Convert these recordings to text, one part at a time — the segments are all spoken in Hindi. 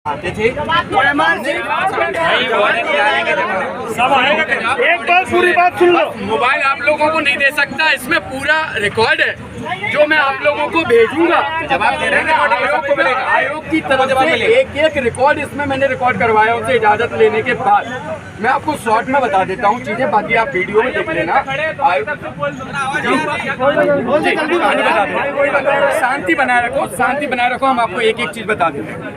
आते थे सब आएगा। एक बार पूरी बात सुन लो। मोबाइल आप लोगों को नहीं दे सकता, इसमें पूरा रिकॉर्ड है जो मैं आप लोगों को भेजूंगा। जवाब दे रहे हैं आयोग की तरफ से एक एक रिकॉर्ड इसमें मैंने रिकॉर्ड करवाया उनसे इजाजत लेने के बाद। मैं आपको शॉर्ट में बता देता हूँ चीजें, बाकी आप वीडियो में देख लेना। शांति बनाए रखो, शांति बनाए रखो। हम आपको एक एक चीज बता देते हैं।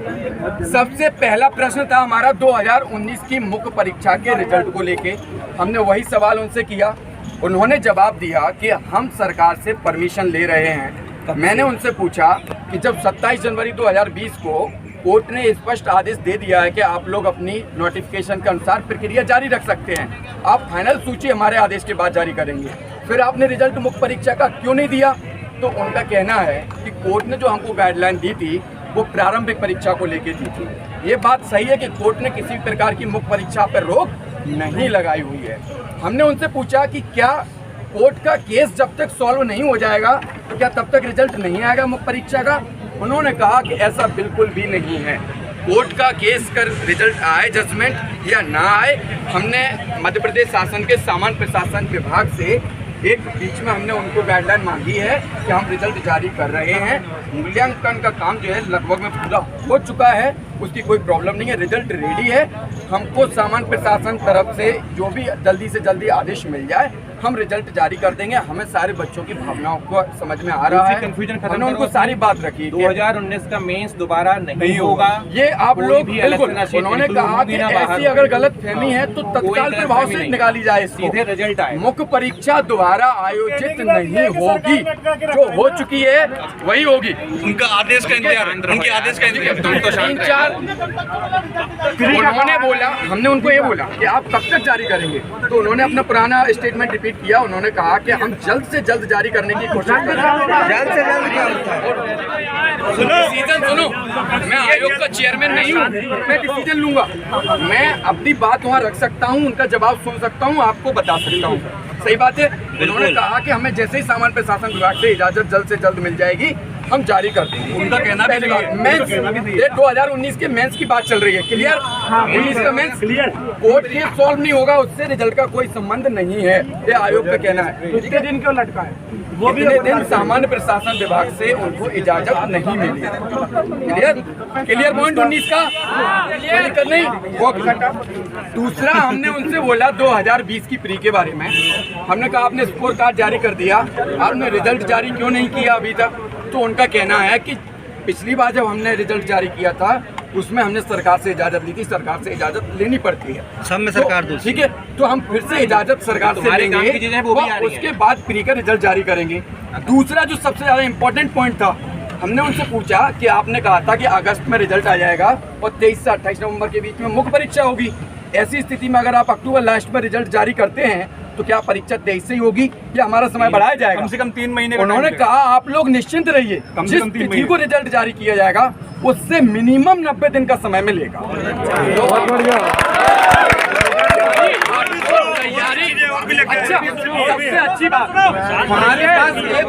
सबसे पहला प्रश्न था हमारा 2019 की मुख्य परीक्षा के रिजल्ट को लेके। हमने वही सवाल उनसे किया, उन्होंने जवाब दिया कि हम सरकार से परमिशन ले रहे हैं। मैंने उनसे पूछा कि जब 27 जनवरी 2020 को कोर्ट ने स्पष्ट आदेश दे दिया है कि आप लोग अपनी नोटिफिकेशन के अनुसार प्रक्रिया जारी रख सकते हैं, आप फाइनल सूची हमारे आदेश के बाद जारी करेंगे, फिर आपने रिजल्ट मुख्य परीक्षा का क्यों नहीं दिया? तो उनका कहना है कि कोर्ट ने जो हमको गाइडलाइन दी थी वो प्रारंभिक परीक्षा को लेके दी थी। ये बात सही है कि कोर्ट ने किसी प्रकार की मुख्य परीक्षा पर रोक नहीं लगाई हुई है। हमने उनसे पूछा कि क्या कोर्ट का केस जब तक सॉल्व नहीं हो जाएगा तो क्या तब तक रिजल्ट नहीं आएगा मुख्य परीक्षा का? उन्होंने कहा कि ऐसा बिल्कुल भी नहीं है। कोर्ट का केस कर रिजल्ट आए, जजमेंट या ना आए, हमने मध्य प्रदेश शासन के सामान्य प्रशासन विभाग से एक बीच में हमने उनको गाइडलाइन मांगी है कि हम रिजल्ट जारी कर रहे हैं। मूल्यांकन का काम जो है लगभग में पूरा हो चुका है, उसकी कोई प्रॉब्लम नहीं है, रिजल्ट रेडी है। हमको सामान्य प्रशासन तरफ से जो भी जल्दी से जल्दी आदेश मिल जाए हम रिजल्ट जारी कर देंगे। हमें सारे बच्चों की भावनाओं को समझ में आ रहा है। हमने उनको सारी बात रखी 2019 का मेंस दोबारा नहीं होगा। ये आप लोग उन्होंने कहा कि ऐसी अगर गलत फहमी है तो तत्काल प्रभाव से निकाली जाए, सीधे रिजल्ट आए। मुख्य परीक्षा दोबारा आयोजित नहीं होगी, जो हो चुकी है वही होगी। उनका आदेश का इंतजार, उनके आदेश का इंतजार। उन्होंने बोला, हमने उनको ये बोला कि आप कब तक जारी करेंगे, तो उन्होंने अपना पुराना स्टेटमेंट रिपीट किया। उन्होंने कहा कि हम जल्द से जल्द जारी करने की कोशिश कर रहे हैं। जल्द से जल्द। सुनो, मैं आयोग का चेयरमैन नहीं हूँ, मैं डिसीजन लूंगा। मैं अपनी बात वहाँ रख सकता हूँ, उनका जवाब सुन सकता हूँ, आपको बता सकता हूँ। सही बात है। उन्होंने कहा कि हमें जैसे ही सामान्य प्रशासन विभाग से इजाजत जल्द से जल्द मिल जाएगी हम जारी कर देंगे। उनका कहना भी मेंस 2019 के मेंस की बात चल रही है, क्लियर? 19 का मेंस कोर्ट केस सॉल्व नहीं होगा, उससे रिजल्ट का कोई संबंध नहीं है, ये आयोग का कहना है। कितने दिन क्यों लटका है? वो भी दिन सामान्य प्रशासन विभाग से उनको इजाजत नहीं मिली। क्लियर पॉइंट 19 का नहीं। दूसरा हमने उनसे बोला 2020 की प्री के बारे में। हमने कहा आपने स्कोर कार्ड जारी कर दिया, आपने रिजल्ट जारी क्यों नहीं किया अभी तक? तो उनका कहना है कि पिछली बार जब हमने रिजल्ट जारी किया था उसमें हमने सरकार से इजाजत ली थी, सरकार से इजाजत लेनी पड़ती है, सब में सरकार तो ठीक है, तो हम फिर से इजाजत सरकार से लेंगे, उसके बाद प्री का रिजल्ट जारी करेंगे। दूसरा जो सबसे ज्यादा इंपॉर्टेंट पॉइंट था, हमने उनसे पूछा कि आपने कहा था कि अगस्त में रिजल्ट आ जाएगा और 23 से 28 नवंबर के बीच में मुख्य परीक्षा होगी। ऐसी स्थिति में अगर आप अक्टूबर लास्ट में रिजल्ट जारी करते हैं तो क्या परीक्षा 23 से ही होगी या हमारा समय बढ़ाया जाएगा? कम से कम 3 महीने। उन्होंने कहा आप लोग निश्चिंत रहिए, जिस तिथि को रिजल्ट जारी किया जाएगा उससे मिनिमम 90 दिन का समय मिलेगा। अच्छा, सबसे अच्छी बात हमारे पास ये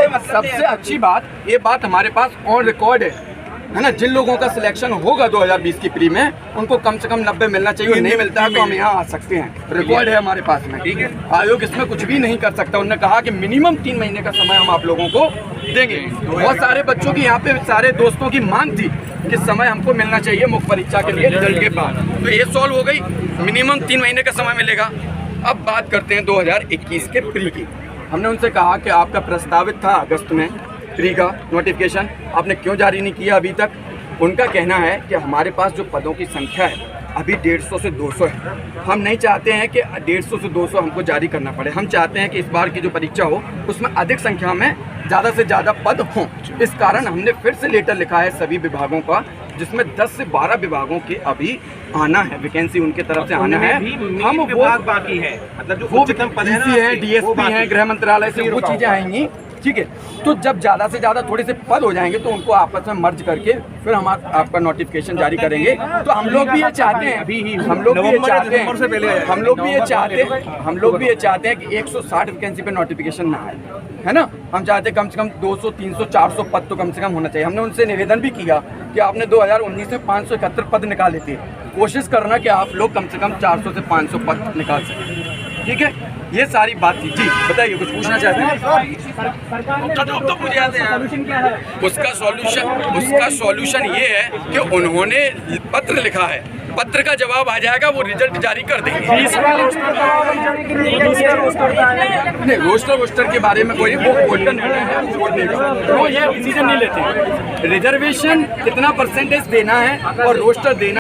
बात, सबसे अच्छी बात ये बात हमारे पास ऑन रिकॉर्ड है ना? जिन लोगों का सिलेक्शन होगा 2020 की प्री में उनको कम से कम 90 मिलना चाहिए, नहीं मिलता है तो हम यहाँ आ सकते हैं, रिकॉर्ड है हमारे पास में, ठीक है? आयोग इसमें कुछ भी नहीं कर सकता। उन्होंने कहा कि मिनिमम 3 महीने का समय हम आप लोगों को देंगे। बहुत सारे बच्चों की यहाँ पे, सारे दोस्तों की मांग थी कि समय हमको मिलना चाहिए मुख्य परीक्षा के लिए रिजल्ट के बाद, तो ये सॉल्व हो गई, मिनिमम 3 महीने का समय मिलेगा। अब बात करते हैं 2021 के प्री की। हमने उनसे कहा कि आपका प्रस्तावित था अगस्त में प्री का नोटिफिकेशन, आपने क्यों जारी नहीं किया अभी तक? उनका कहना है कि हमारे पास जो पदों की संख्या है अभी 150 से 200 है। हम नहीं चाहते हैं कि 150 से 200 हमको जारी करना पड़े, हम चाहते हैं कि इस बार की जो परीक्षा हो उसमें अधिक संख्या में ज़्यादा से ज़्यादा पद हों। इस कारण हमने फिर से लेटर लिखा है सभी विभागों का, जिसमें 10 से 12 विभागों के अभी आना है, वैकेंसी उनके तरफ से आना है। हम वो बाकी है, मतलब जो वो पद है, DSP है, गृह मंत्रालय से वो चीज़ें आएंगी, ठीक है। तो जब ज़्यादा से ज़्यादा थोड़े से पद हो जाएंगे तो उनको आपस में मर्ज करके फिर हम आपका नोटिफिकेशन जारी करेंगे। तो हम लोग भी ये चाहते हैं, हम लोग भी ये चाहते हैं कि 160 वैकेंसी पे नोटिफिकेशन ना आए, है ना। हम चाहते हैं कम से कम 200, 300, 400 पद तो कम से कम होना चाहिए। हमने उनसे निवेदन भी किया कि आपने 2019 में 571 पद निकाले थे, कोशिश करना कि आप लोग कम से कम 400 से 500 पद निकाल सकें, ठीक है। ये सारी बात थी। जी बताइए, कुछ पूछना चाहते हैं? तो मुझे याद है उसका सॉल्यूशन ये है कि उन्होंने पत्र लिखा है, पत्र का जवाब आ जाएगा, वो रिजल्ट जारी कर देंगे। नहीं, रोस्टर के बारे में कोई वो कोर्ट का निर्णय है, वो ये डिसीजन नहीं लेते। रिजर्वेशन कितना परसेंटेज देना है और रोस्टर देना